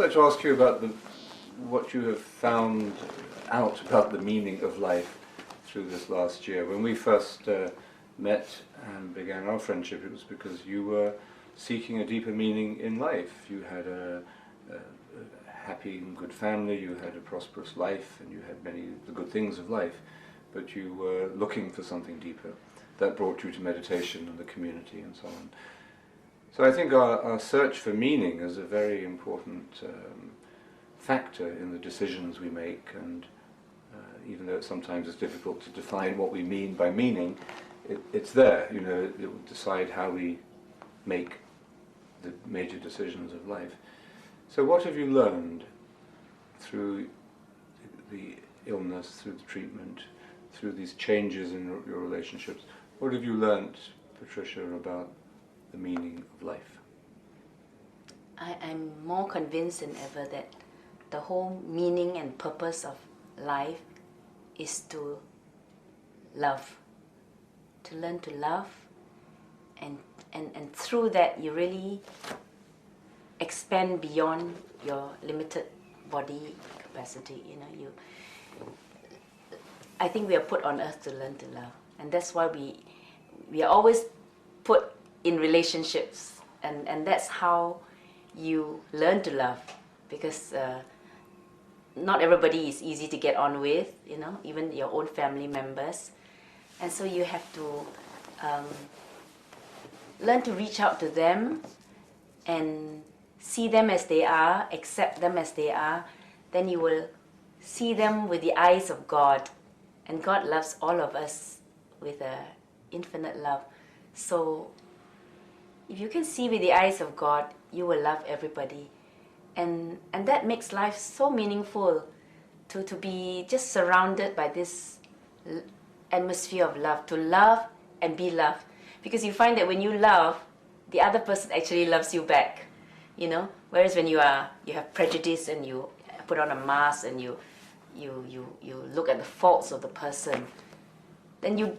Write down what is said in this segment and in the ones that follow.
like to ask you about what you have found out about the meaning of life through this last year. When we first met and began our friendship, it was because you were seeking a deeper meaning in life. You had a happy and good family, you had a prosperous life, and you had many of the good things of life, but you were looking for something deeper. That brought you to meditation and the community and so on. So I think our search for meaning is a very important factor in the decisions we make, and even though sometimes it's difficult to define what we mean by meaning, it's there. You know, it will decide how we make the major decisions of life. So what have you learned through the illness, through the treatment, through these changes in your relationships? What have you learned, Patricia, about the meaning of life? I'm more convinced than ever that the whole meaning and purpose of life is to love, to learn to love, and through that you really expand beyond your limited body capacity. You know, I think we are put on earth to learn to love, and that's why we are always put in relationships, and that's how you learn to love, because not everybody is easy to get on with, you know, even your own family members, and so you have to learn to reach out to them and see them as they are, accept them as they are. Then you will see them with the eyes of God, and God loves all of us with an infinite love. So if you can see with the eyes of God, you will love everybody, and that makes life so meaningful, to be just surrounded by this atmosphere of love, to love and be loved, because you find that when you love, the other person actually loves you back, you know. Whereas when you have prejudice and you put on a mask and you look at the faults of the person, then you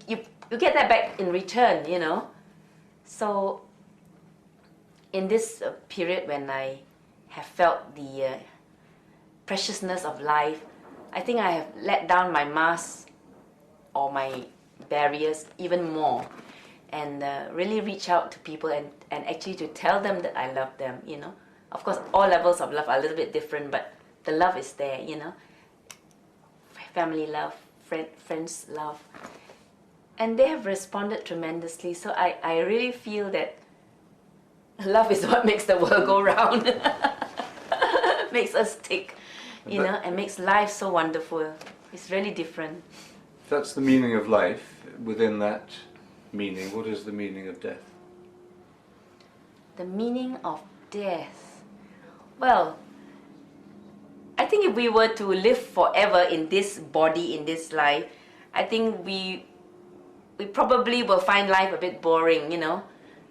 get that back in return, you know. So in this period when I have felt the preciousness of life, I think I have let down my mask or my barriers even more, and really reach out to people and actually to tell them that I love them, you know. Of course, all levels of love are a little bit different, but the love is there, you know. Family love, friends love. And they have responded tremendously. So I really feel that love is what makes the world go round. Makes us tick, you know, and makes life so wonderful. It's really different. That's the meaning of life. Within that meaning, what is the meaning of death? The meaning of death. Well, I think if we were to live forever in this body, in this life, I think we probably will find life a bit boring, you know.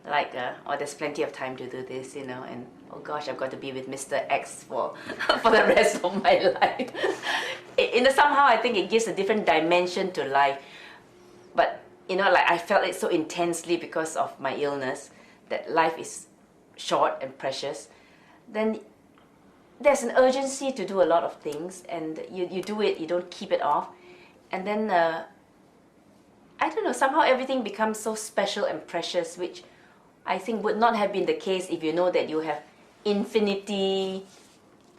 Like, oh, there's plenty of time to do this, you know, and oh gosh, I've got to be with Mr. X for the rest of my life. Somehow I think it gives a different dimension to life. But, you know, like I felt it so intensely because of my illness, that life is short and precious. Then there's an urgency to do a lot of things, and you do it, you don't keep it off. And then, I don't know, somehow everything becomes so special and precious, which I think would not have been the case if you know that you have infinity,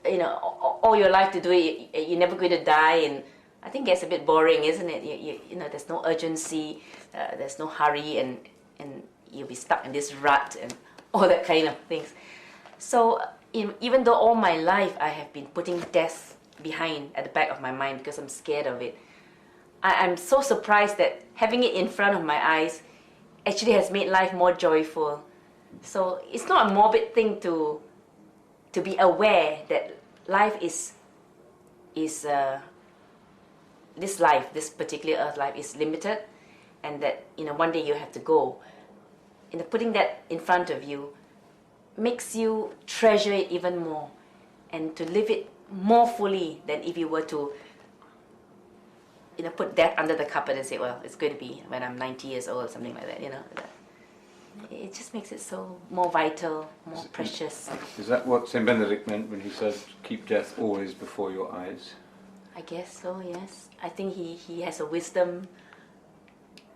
you know, all your life to do it, you're never going to die, and I think that's a bit boring, isn't it? You know, there's no urgency, there's no hurry, and you'll be stuck in this rut and all that kind of things. So even though all my life I have been putting death behind at the back of my mind because I'm scared of it, I'm so surprised that having it in front of my eyes actually has made life more joyful. So it's not a morbid thing to be aware that life is this life, this particular earth life is limited, and that, you know, one day you have to go. You know, putting that in front of you makes you treasure it even more, and to live it more fully than if you were to, you know, put death under the carpet and say, well, it's going to be when I'm 90 years old or something like that, you know. It just makes it so more vital, more Is it- precious. Is that what St. Benedict meant when he said, keep death always before your eyes? I guess so, yes. I think he has a wisdom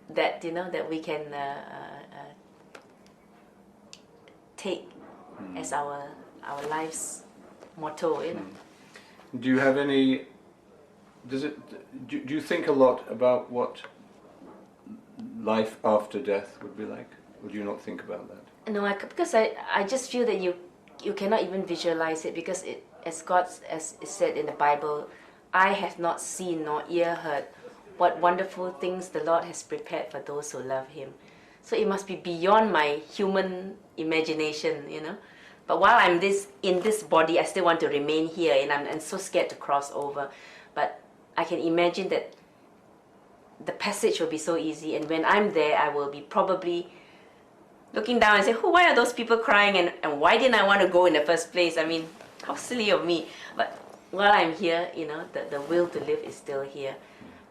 that, that we can take as our life's motto. Do you have any, do you think a lot about what life after death would be like? Or do you not think about that? No, because I just feel that you cannot even visualize it, because as it said in the Bible, I have not seen nor ear heard what wonderful things the Lord has prepared for those who love Him. So it must be beyond my human imagination, But while I'm in this body, I still want to remain here, and I'm so scared to cross over. But I can imagine that the passage will be so easy, and when I'm there, I will be probably looking down and say, why are those people crying, and why didn't I want to go in the first place? I mean, how silly of me. But while I'm here, the will to live is still here.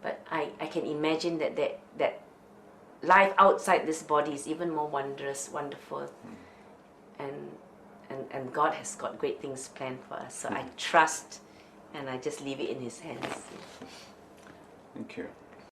But I can imagine that life outside this body is even more wondrous, wonderful, and God has got great things planned for us. So I trust, and I just leave it in His hands. Thank you.